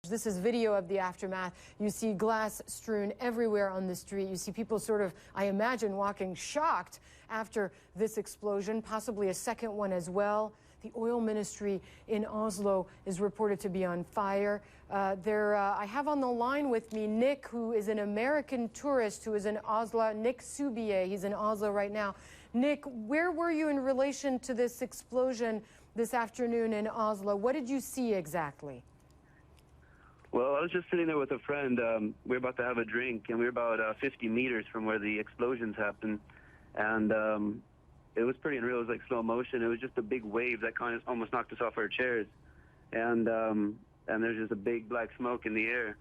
This is video of the aftermath. You see glass strewn everywhere on the street. You see people sort of, I imagine, walking shocked after this explosion, possibly a second one as well. The oil ministry in Oslo is reported to be on fire. I have on the line with me Nick, who is an American tourist who is in Oslo. Nick Subier, he's in Oslo right now. Nick, where were you in relation to this explosion this afternoon in Oslo? What did you see exactly? Well, I was just sitting there with a friend. We were about to have a drink, and we were about 50 meters from where the explosions happened. And it was pretty unreal. It was like slow motion. It was just a big wave that kind of almost knocked us off our chairs. And there's just a big black smoke in the air.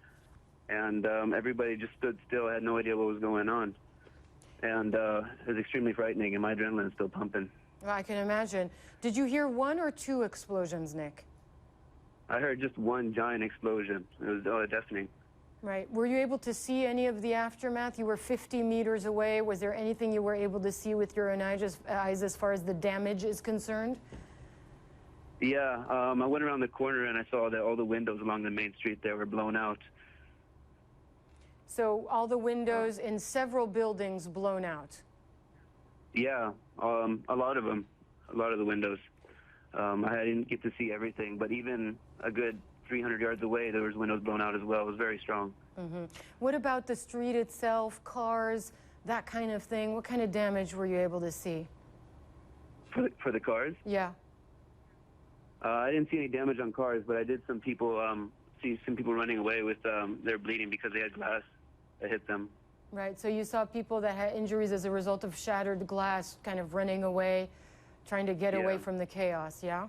And everybody just stood still, had no idea what was going on. And it was extremely frightening, and my adrenaline is still pumping. Well, I can imagine. Did you hear one or two explosions, Nick? I heard just one giant explosion. It was deafening. Right. Were you able to see any of the aftermath? You were 50 meters away. Was there anything you were able to see with your own eyes as far as the damage is concerned? Yeah, I went around the corner and I saw that all the windows along the main street there were blown out. So all the windows in several buildings blown out? Yeah, a lot of them, a lot of the windows. I didn't get to see everything, but even a good 300 yards away, there was windows blown out as well. It was very strong. Mm-hmm. What about the street itself, cars, that kind of thing? What kind of damage were you able to see? For the cars? Yeah. I didn't see any damage on cars, but I did see some people running away with they're bleeding because they had glass that hit them. Right, so you saw people that had injuries as a result of shattered glass kind of running away, trying to get away from the chaos, yeah?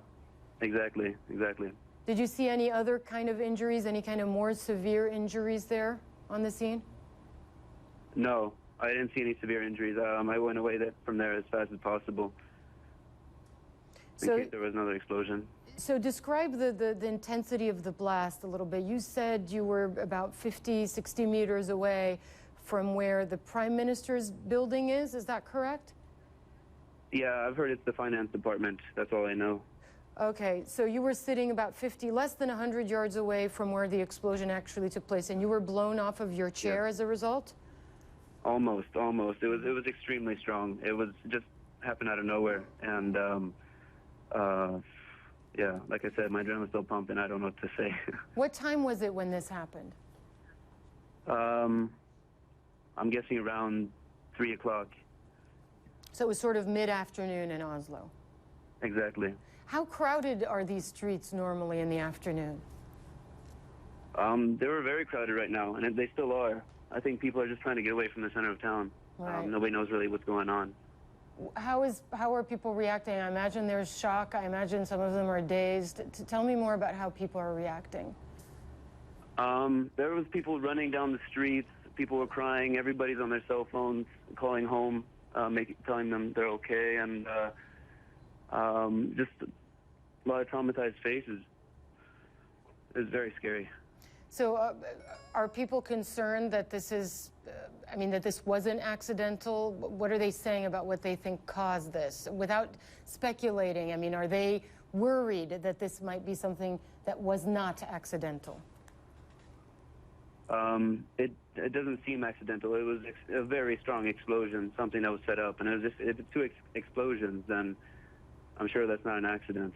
Exactly, exactly. Did you see any other kind of injuries, any kind of more severe injuries there on the scene? No, I didn't see any severe injuries. I went away from there as fast as possible in case there was another explosion. So describe the intensity of the blast a little bit. You said you were about 50, 60 meters away from where the Prime Minister's building is that correct? Yeah, I've heard it's the finance department. That's all I know. Okay, so you were sitting about 50, less than 100 yards away from where the explosion actually took place, and you were blown off of your chair as a result? Almost. It was extremely strong. It was just happened out of nowhere, and yeah, like I said, my adrenaline's still pumping. I don't know what to say. What time was it when this happened? I'm guessing around 3 o'clock. So it was sort of mid-afternoon in Oslo? Exactly. How crowded are these streets normally in the afternoon? They were very crowded right now, and they still are. I think people are just trying to get away from the center of town. Right. Nobody knows really what's going on. How are people reacting? I imagine there's shock. I imagine some of them are dazed. Tell me more about how people are reacting. There was people running down the streets. People were crying. Everybody's on their cell phones, calling home, telling them they're okay, and just a lot of traumatized faces. It was very scary. So are people concerned that this is, that this wasn't accidental? What are they saying about what they think caused this? Without speculating, are they worried that this might be something that was not accidental? It doesn't seem accidental. It was a very strong explosion, something that was set up. And if it's two explosions, then I'm sure that's not an accident.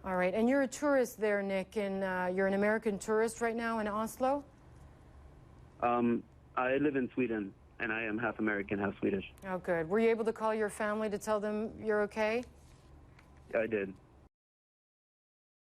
All right. And you're a tourist there, Nick, and you're an American tourist right now in Oslo? I live in Sweden, and I am half American, half Swedish. Oh, good. Were you able to call your family to tell them you're okay? I did.